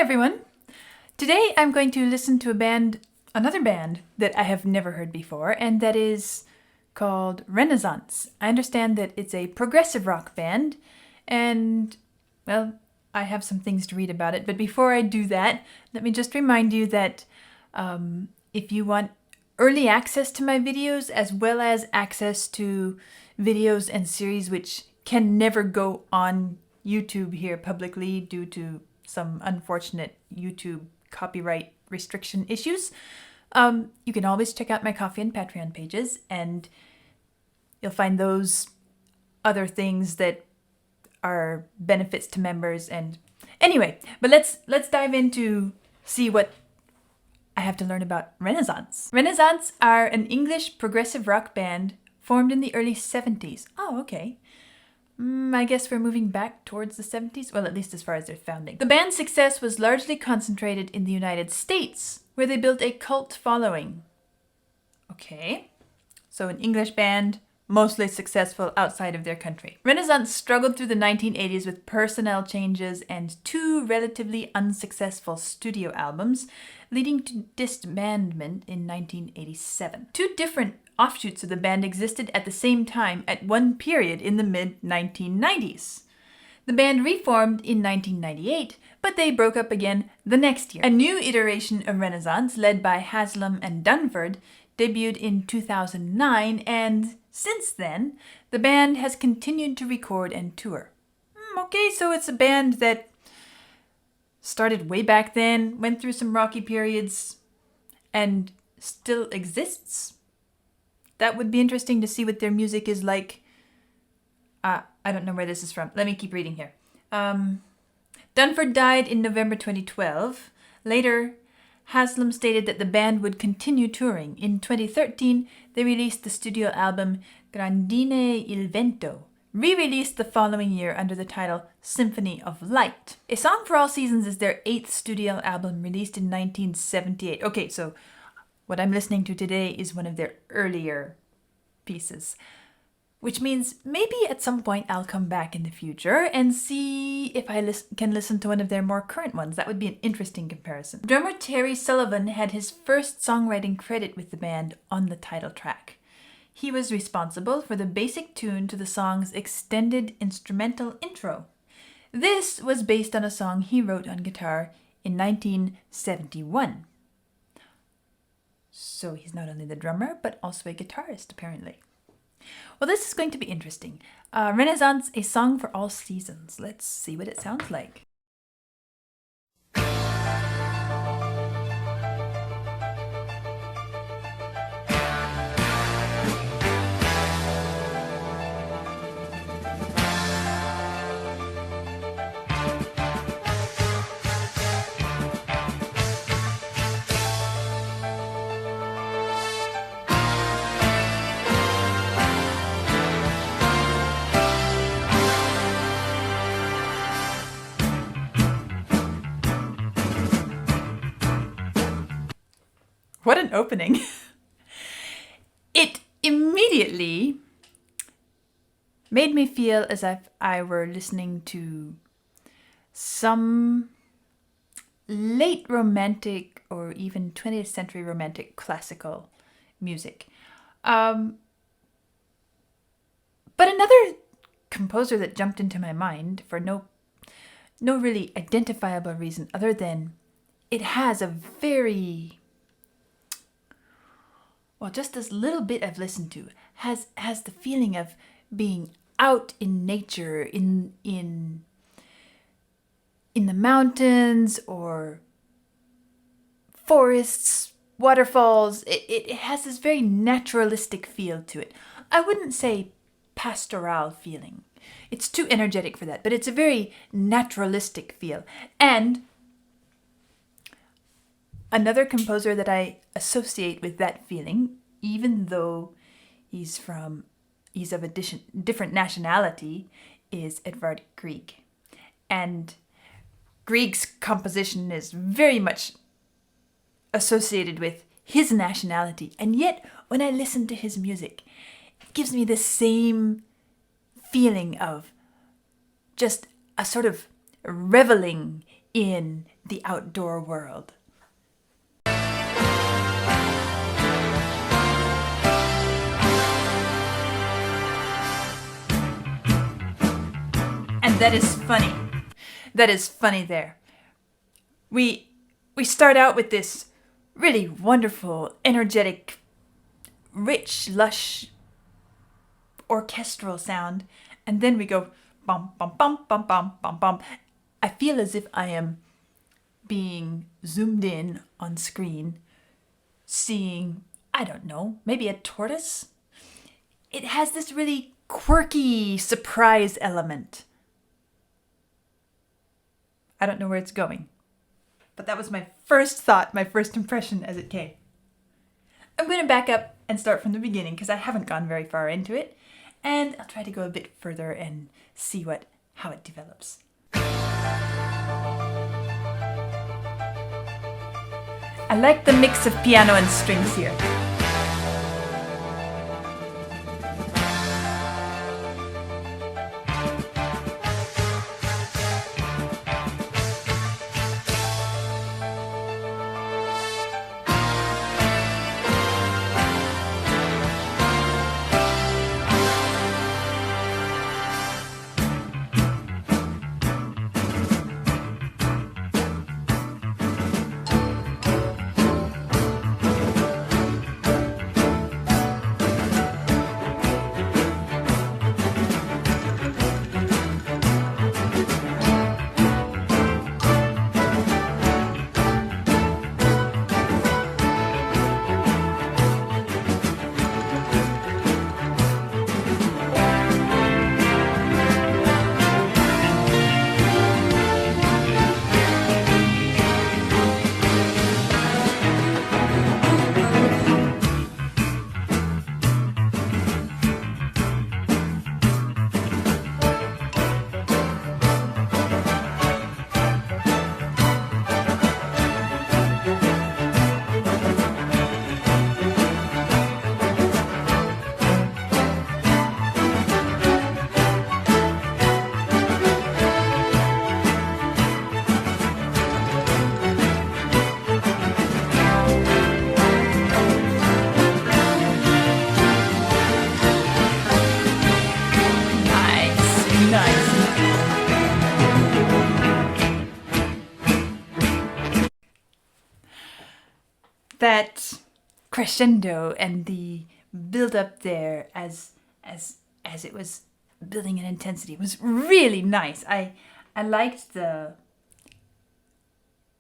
everyone. Today I'm going to listen to another band that I have never heard before, and that is called Renaissance. I understand that it's a progressive rock band, and, well, I have some things to read about it. But before I do that, let me just remind you that if you want early access to my videos, as well as access to videos and series which can never go on YouTube here publicly due to some unfortunate YouTube copyright restriction issues, you can always check out my Ko-fi and Patreon pages, and you'll find those other things that are benefits to members. And anyway, but let's dive into see what I have to learn about Renaissance. Renaissance are an English progressive rock band formed in the early 70s. Oh, okay. I guess we're moving back towards the 70s, well, at least as far as their founding. The band's success was largely concentrated in the United States, where they built a cult following. Okay, so an English band, mostly successful outside of their country. Renaissance struggled through the 1980s with personnel changes and 2 relatively unsuccessful studio albums, leading to disbandment in 1987. 2 different offshoots of the band existed at the same time at one period in the mid-1990s. The band reformed in 1998, but they broke up again the next year. A new iteration of Renaissance, led by Haslam and Dunford, debuted in 2009, and since then, the band has continued to record and tour. Okay, so it's a band that started way back then, went through some rocky periods, and still exists. That would be interesting to see what their music is like. I don't know where this is from. Let me keep reading here. Dunford died in November 2012. Later, Haslam stated that the band would continue touring. In 2013, they released the studio album Grandine il Vento, re-released the following year under the title Symphony of Light. A Song for All Seasons is their 8th studio album, released in 1978. Okay, so what I'm listening to today is one of their earlier pieces, which means maybe at some point I'll come back in the future and see if I can listen to one of their more current ones. That would be an interesting comparison. Drummer Terry Sullivan had his first songwriting credit with the band on the title track. He was responsible for the basic tune to the song's extended instrumental intro. This was based on a song he wrote on guitar in 1971. So he's not only the drummer, but also a guitarist, apparently. Well, this is going to be interesting. Renaissance, A Song for All Seasons. Let's see what it sounds like. What an opening. It immediately made me feel as if I were listening to some late romantic or even 20th century romantic classical music. But another composer that jumped into my mind for no really identifiable reason other than it has a very... well, just this little bit I've listened to has the feeling of being out in nature, in the mountains or forests, waterfalls. It has this very naturalistic feel to it. I wouldn't say pastoral feeling. It's too energetic for that, but it's a very naturalistic feel. And another composer that I associate with that feeling, even though he's of a different nationality, is Edvard Grieg. And Grieg's composition is very much associated with his nationality. And yet, when I listen to his music, it gives me the same feeling of just a sort of reveling in the outdoor world. And that is funny. That is funny there. We start out with this really wonderful, energetic, rich, lush, orchestral sound, and then we go bum bum bum bum bum bum bum. I feel as if I am being zoomed in on screen, seeing, I don't know, maybe a tortoise? It has this really quirky surprise element. I don't know where it's going. But that was my first thought, my first impression as it came. I'm going to back up and start from the beginning because I haven't gone very far into it. And I'll try to go a bit further and see how it develops. I like the mix of piano and strings here. That crescendo and the build up there as it was building in intensity was really nice. I liked the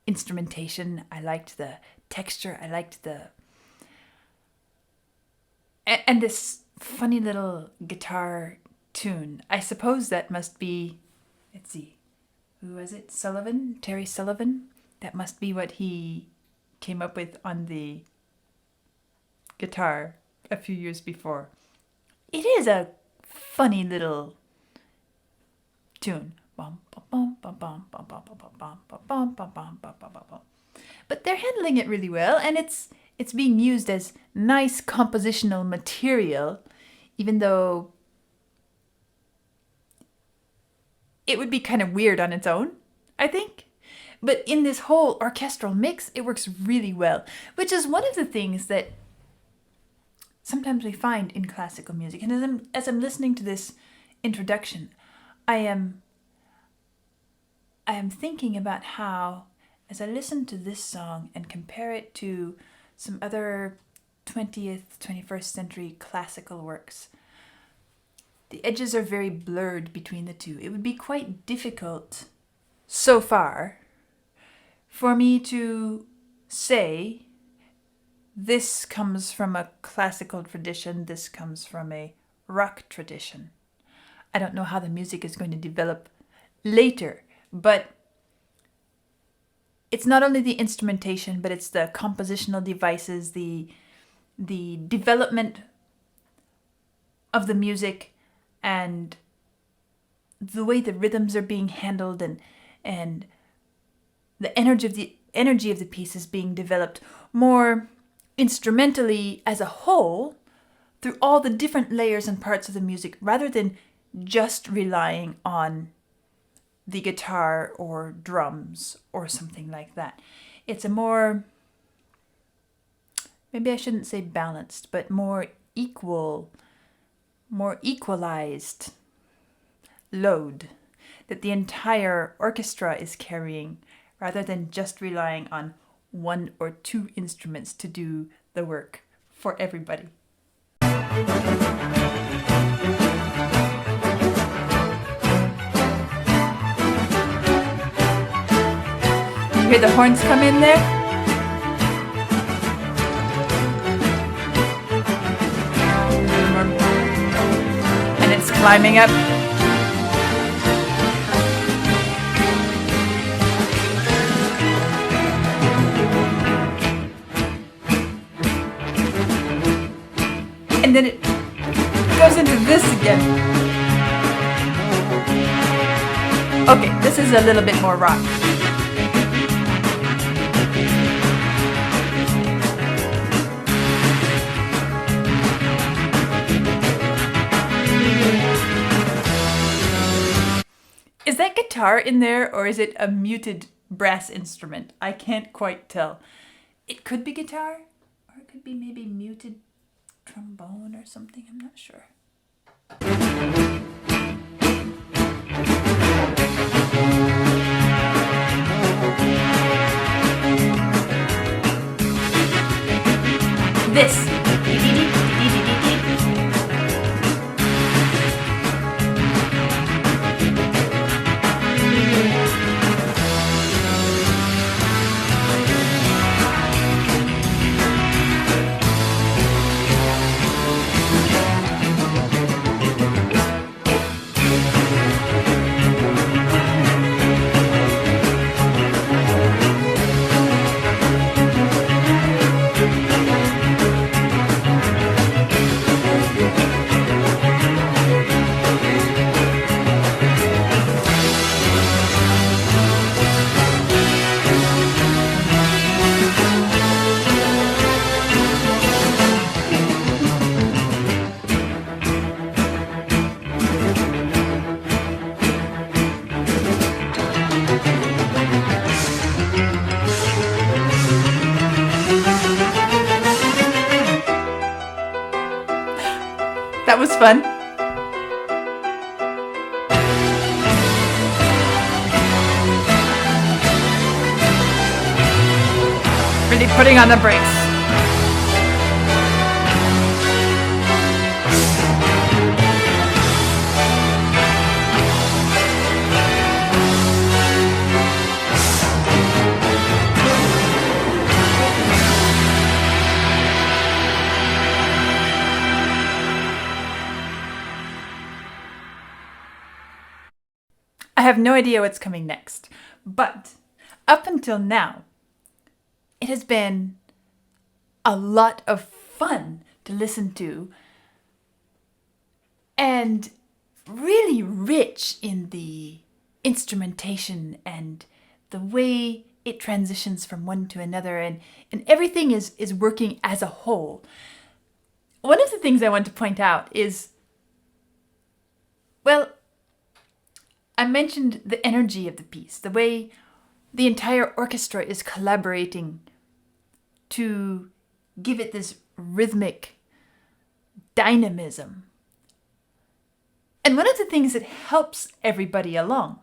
instrumentation, I liked the texture, I liked and this funny little guitar tune. I suppose that must be, let's see, who was it? Sullivan? Terry Sullivan? That must be what he came up with on the guitar a few years before. It is a funny little tune. But they're handling it really well, and it's being used as nice compositional material, even though it would be kind of weird on its own, I think. But in this whole orchestral mix, it works really well, which is one of the things that sometimes we find in classical music. And as I'm listening to this introduction, I am thinking about how, as I listen to this song and compare it to some other 20th, 21st century classical works, the edges are very blurred between the two. It would be quite difficult so far for me to say this comes from a classical tradition, this comes from a rock tradition. I don't know how the music is going to develop later, but it's not only the instrumentation, but it's the compositional devices, the development of the music, and the way the rhythms are being handled, and the energy of the piece is being developed more instrumentally as a whole through all the different layers and parts of the music, rather than just relying on the guitar or drums or something like that. It's a more, maybe I shouldn't say balanced, but more equalized load that the entire orchestra is carrying, rather than just relying on one or two instruments to do the work for everybody. You hear the horns come in there? And it's climbing up. And then it goes into this again. Okay, this is a little bit more rock. Is that guitar in there, or is it a muted brass instrument? I can't quite tell. It could be guitar, or it could be maybe muted trombone or something, I'm not sure. This. That was fun. Really putting on the brakes. I have no idea what's coming next, but up until now, it has been a lot of fun to listen to and really rich in the instrumentation and the way it transitions from one to another, and everything is working as a whole. One of the things I want to point out is, well, I mentioned the energy of the piece, the way the entire orchestra is collaborating to give it this rhythmic dynamism. And one of the things that helps everybody along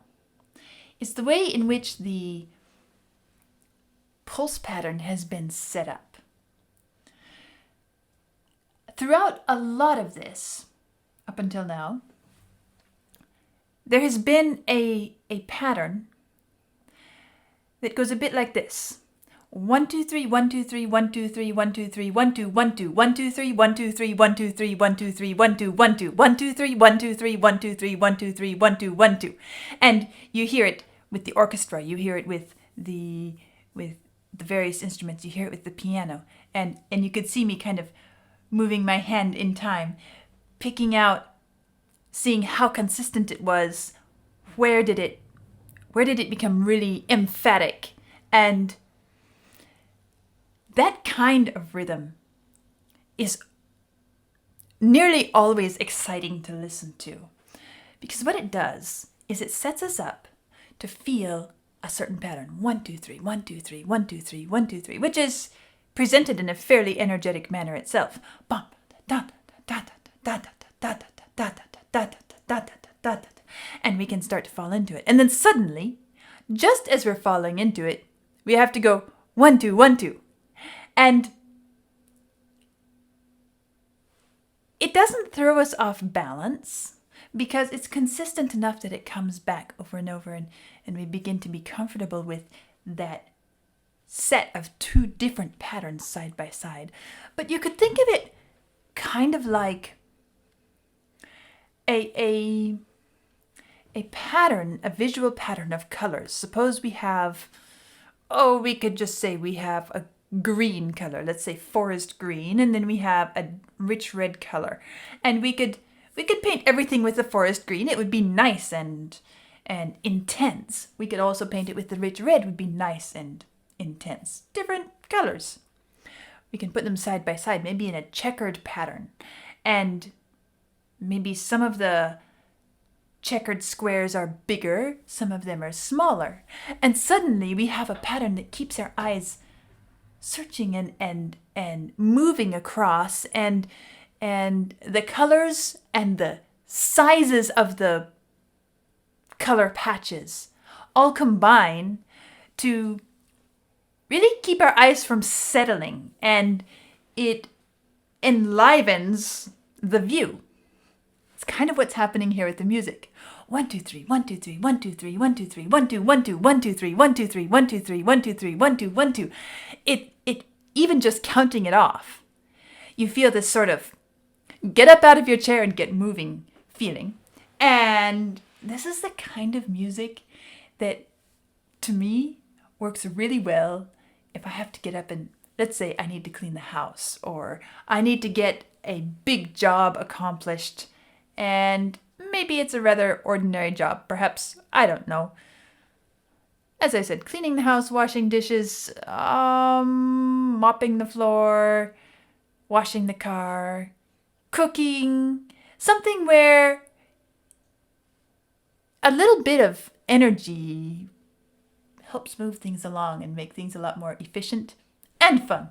is the way in which the pulse pattern has been set up. Throughout a lot of this, up until now, there has been a pattern that goes a bit like this. 1 2 3 1 2 3 1 2 3 1 2 3 1 2 1 2 1 2 3 1 2 3 1 2 3 1 2 3 1 2 1 2 1 2 3 1 2 3 1 2 3 1 2 3 1 2 1 2. And you hear it with the orchestra, you hear it with the various instruments, you hear it with the piano, and you could see me kind of moving my hand in time, picking out, seeing how consistent it was, where did it become really emphatic. And that kind of rhythm is nearly always exciting to listen to, because what it does is it sets us up to feel a certain pattern. 1, 2, 3, 1, 2, 3, 1, 2, 3, 1, 2, 3, which is presented in a fairly energetic manner itself. And we can start to fall into it. And then suddenly, just as we're falling into it, we have to go 1, 2, 1, 2. And it doesn't throw us off balance because it's consistent enough that it comes back over and over, and we begin to be comfortable with that set of two different patterns side by side. But you could think of it kind of like a pattern, a visual pattern of colors. Suppose we have, we could just say we have a green color, let's say forest green, and then we have a rich red color. And we could paint everything with the forest green. It would be nice and intense. We could also paint it with the rich red, would be nice and intense. Different colors. We can put them side by side, maybe in a checkered pattern. And maybe some of the checkered squares are bigger, some of them are smaller. And suddenly we have a pattern that keeps our eyes searching and moving across, and the colors and the sizes of the color patches all combine to really keep our eyes from settling, and it enlivens the view. It's kind of what's happening here with the music. 1, 2, 3, 1, 2, 3, 1, 2, 3, 1, 2, 3, 1, 2, 1, 2, 1, 2, 3, 1, 2, 3, 1, 2, 3, 1, 2, 3, 1, 2, 1, 2. It even just counting it off, you feel this sort of get up out of your chair and get moving feeling. And this is the kind of music that, to me, works really well if I have to get up and, let's say, I need to clean the house, or I need to get a big job accomplished, and maybe it's a rather ordinary job. Perhaps, I don't know. As I said, cleaning the house, washing dishes, mopping the floor, washing the car, cooking. Something where a little bit of energy helps move things along and make things a lot more efficient and fun.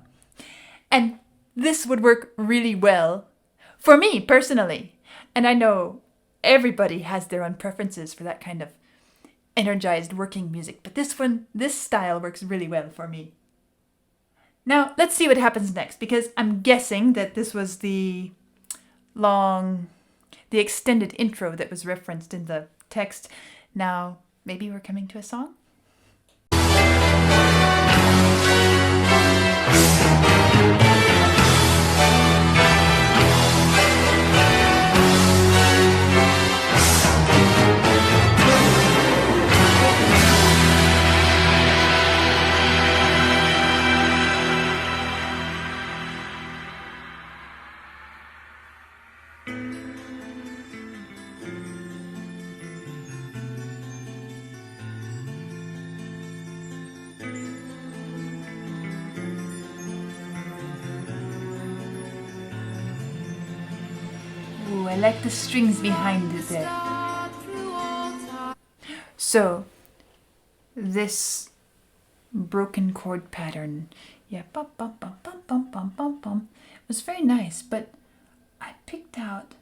And this would work really well for me personally. And I know everybody has their own preferences for that kind of energized working music, but this style works really well for me. Now, let's see what happens next, because I'm guessing that this was the extended intro that was referenced in the text. Now, maybe we're coming to a song? I like the strings behind it there. So, this broken chord pattern, bum, bum, bum, bum, bum, bum, bum, bum, was very nice, but I picked out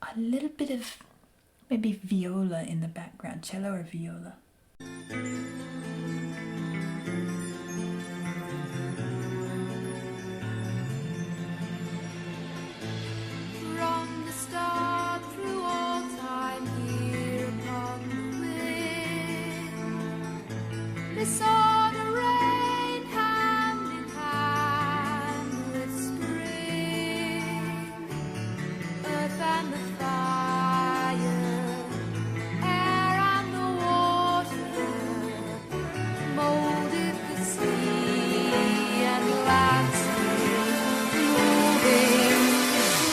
a little bit of maybe viola in the background, cello or viola. Saw the rain hand in hand with spring, earth and the fire, air and the water, molded the sea and landscape, moving,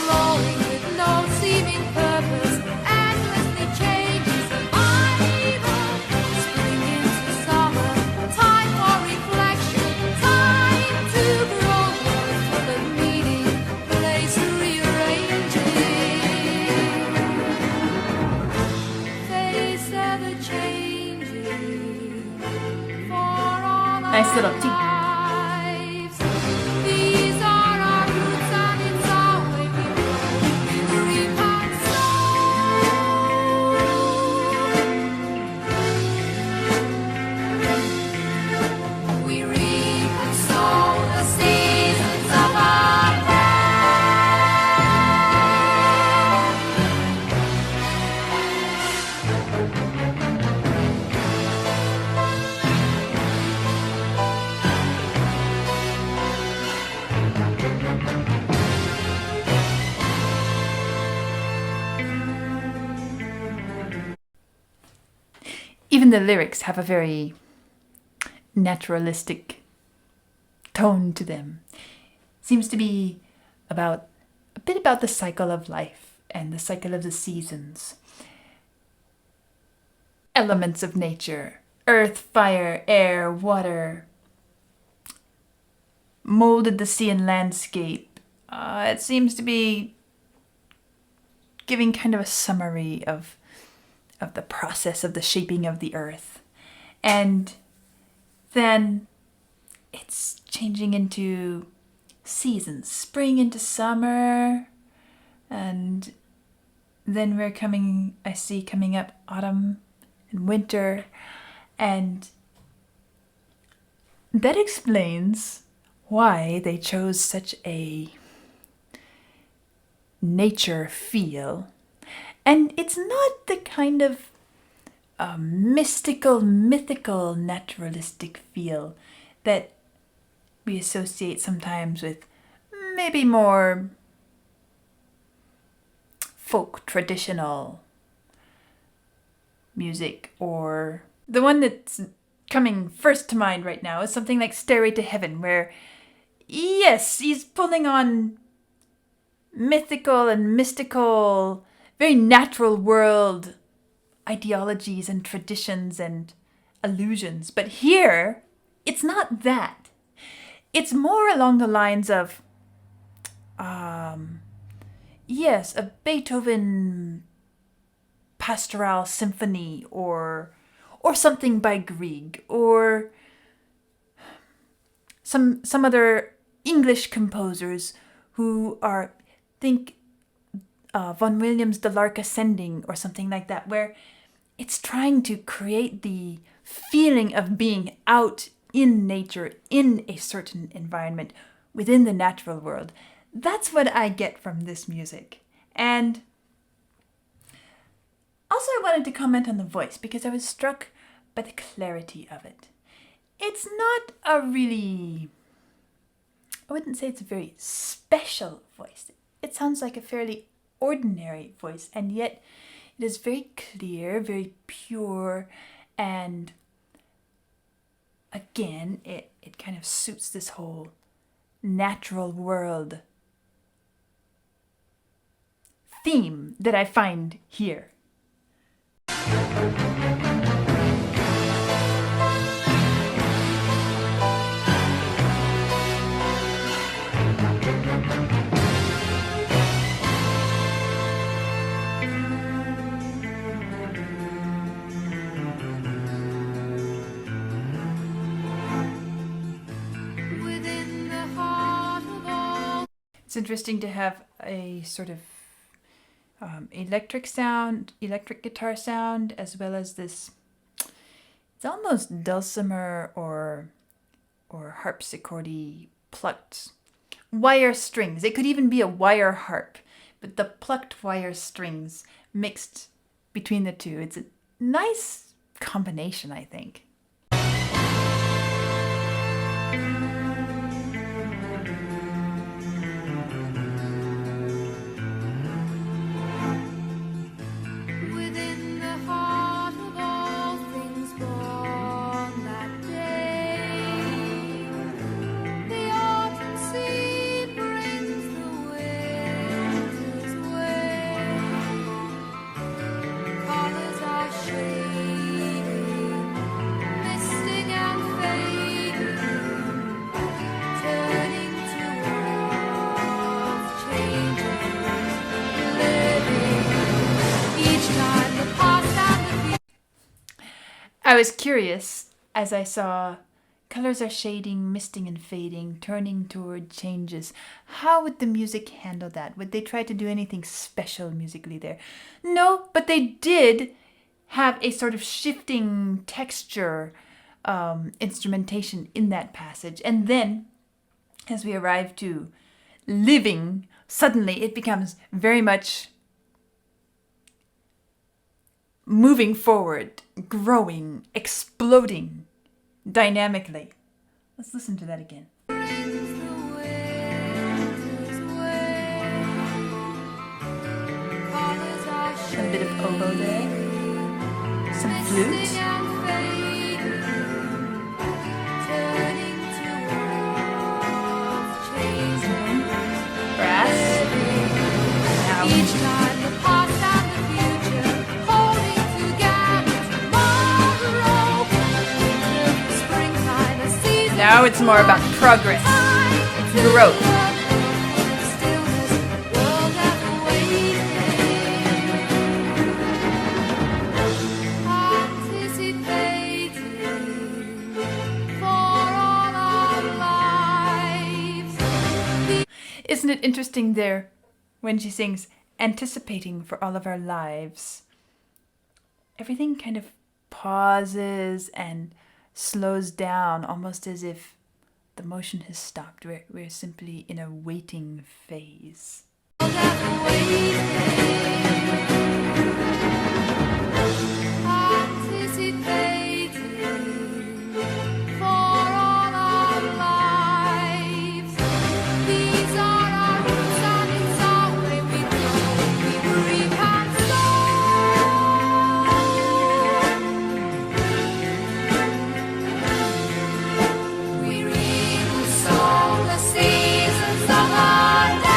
flowing with no seeming purpose, endlessly changes, spring into summer, time Nice little T. lives. These are our roots and it's our way we reap and sow. We reap and sow the seasons of our Even the lyrics have a very naturalistic tone to them. Seems to be a bit about the cycle of life and the cycle of the seasons. Elements of nature, earth, fire, air, water, molded the sea and landscape. It seems to be giving kind of a summary of the process of the shaping of the earth. And then it's changing into seasons, spring into summer, and then I see coming up autumn and winter, and that explains why they chose such a nature feel. And it's not the kind of mystical, mythical, naturalistic feel that we associate sometimes with maybe more folk, traditional music, or the one that's coming first to mind right now is something like Stairway to Heaven, where, yes, he's pulling on mythical and mystical, very natural world ideologies and traditions and illusions. But here, it's not that. It's more along the lines of, yes, a Beethoven pastoral symphony, or something by Grieg, or some other English composers who are, think, Vaughan Williams' The Lark Ascending, or something like that, where it's trying to create the feeling of being out in nature, in a certain environment, within the natural world. That's what I get from this music. And also I wanted to comment on the voice, because I was struck by the clarity of it. It's not a really, I wouldn't say it's a very special voice. It sounds like a fairly ordinary voice, and yet it is very clear, very pure, and again, it kind of suits this whole natural world theme that I find here. within the heart of all. It's interesting to have a sort of electric guitar sound, as well as this, it's almost dulcimer or harpsichord-y plucked wire strings. It could even be a wire harp, but the plucked wire strings mixed between the two. It's a nice combination, I think. Within the heart of all things born that day, the autumn seed brings the winter's way. Colors are shading, misting and fading, turning to worlds changing, living. Each time the past and the future. I was curious as I saw Colors are shading, misting and fading, turning toward changes. How would the music handle that? Would they try to do anything special musically there? No, but they did have a sort of shifting texture instrumentation in that passage. And then, as we arrive to living, suddenly it becomes very much moving forward, growing, exploding dynamically. Let's listen to that again. A bit of oboe there, some flute. Brass. Now. Each time the past and the future holding together tomorrow. Springtime, a season. Now it's more about progress, growth. Stillness, world never waiting. Anticipating for all our lives. Isn't it interesting there when she sings anticipating for all of our lives? Everything kind of pauses and slows down, almost as if the motion has stopped. We're simply in a waiting phase. Anticipating for all our lives. These are our roots and it's our way we go. We reap and sow. We reap and sow the seasons of our day.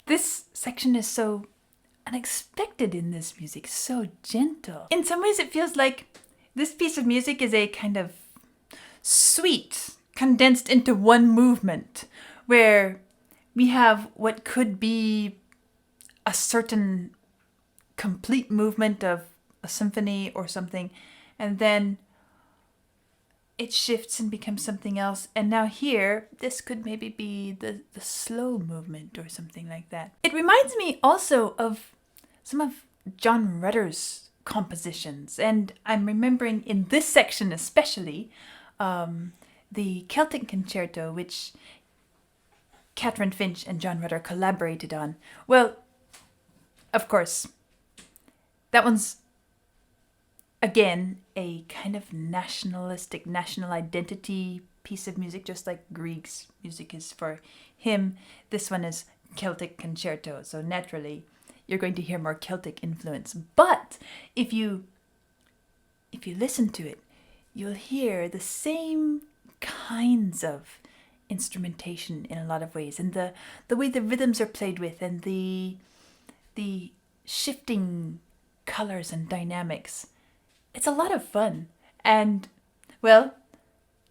This section is so unexpected in this music, so gentle. In some ways, it feels like this piece of music is a kind of suite condensed into one movement, where we have what could be a certain complete movement of a symphony or something, and then it shifts and becomes something else. And now here, this could maybe be the slow movement or something like that. It reminds me also of some of John Rutter's compositions. And I'm remembering in this section especially, the Celtic Concerto, which Catherine Finch and John Rutter collaborated on. Well, of course, that one's again a kind of nationalistic, national identity piece of music, just like Grieg's music is for him. This one is Celtic Concerto, so naturally you're going to hear more Celtic influence. But if you listen to it, you'll hear the same kinds of instrumentation in a lot of ways, and the way the rhythms are played with, and the shifting colors and dynamics. It's a lot of fun. And, well,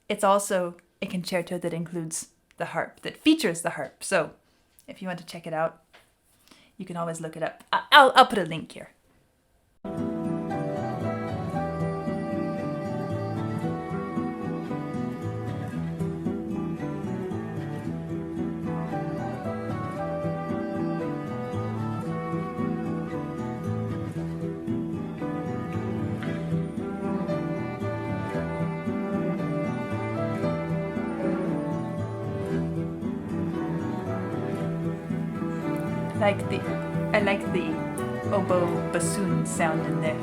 it's also a concerto that includes the harp, that features the harp. So if you want to check it out, you can always look it up. I'll put a link here. I like the oboe bassoon sound in there.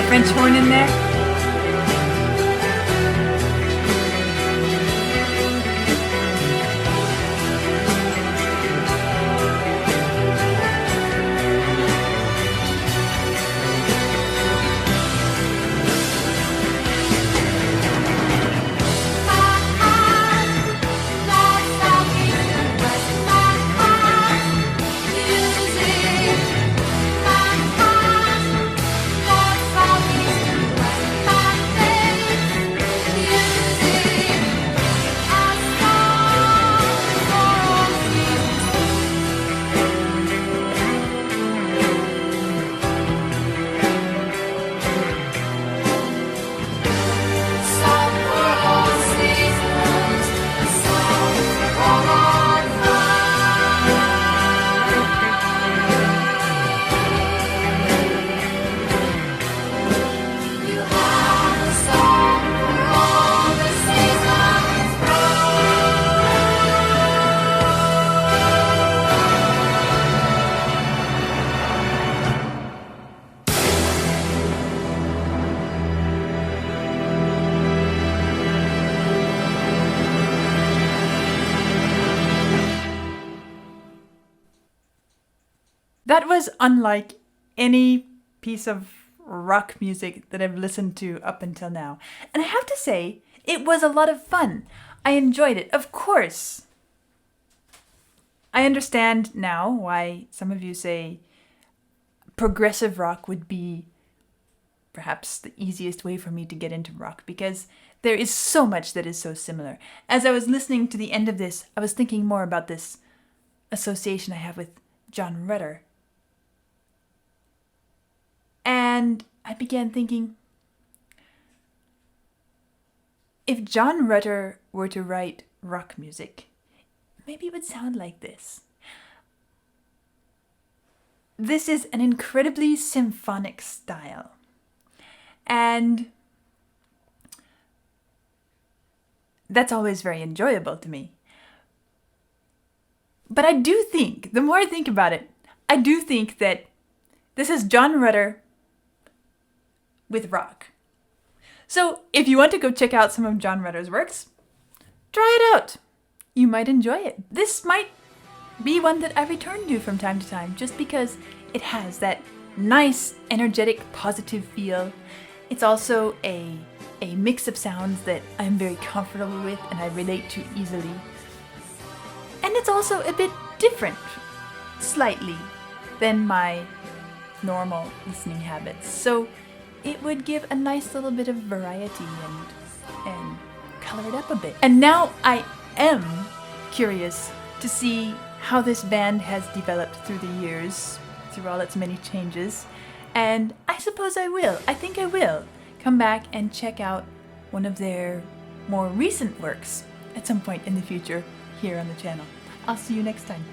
French horn in there. That was unlike any piece of rock music that I've listened to up until now. And I have to say, it was a lot of fun. I enjoyed it. Of course, I understand now why some of you say progressive rock would be perhaps the easiest way for me to get into rock, because there is so much that is so similar. As I was listening to the end of this, I was thinking more about this association I have with John Rutter. And I began thinking, if John Rutter were to write rock music, maybe it would sound like this. This is an incredibly symphonic style. And that's always very enjoyable to me. But I do think, the more I think about it, I do think that this is John Rutter with rock. So if you want to go check out some of John Rutter's works, try it out. You might enjoy it. This might be one that I return to from time to time, just because it has that nice, energetic, positive feel. It's also a mix of sounds that I'm very comfortable with and I relate to easily. And it's also a bit different, slightly, than my normal listening habits. So it would give a nice little bit of variety and color it up a bit. And now I am curious to see how this band has developed through the years, through all its many changes. And I suppose I think I will come back and check out one of their more recent works at some point in the future here on the channel. I'll see you next time.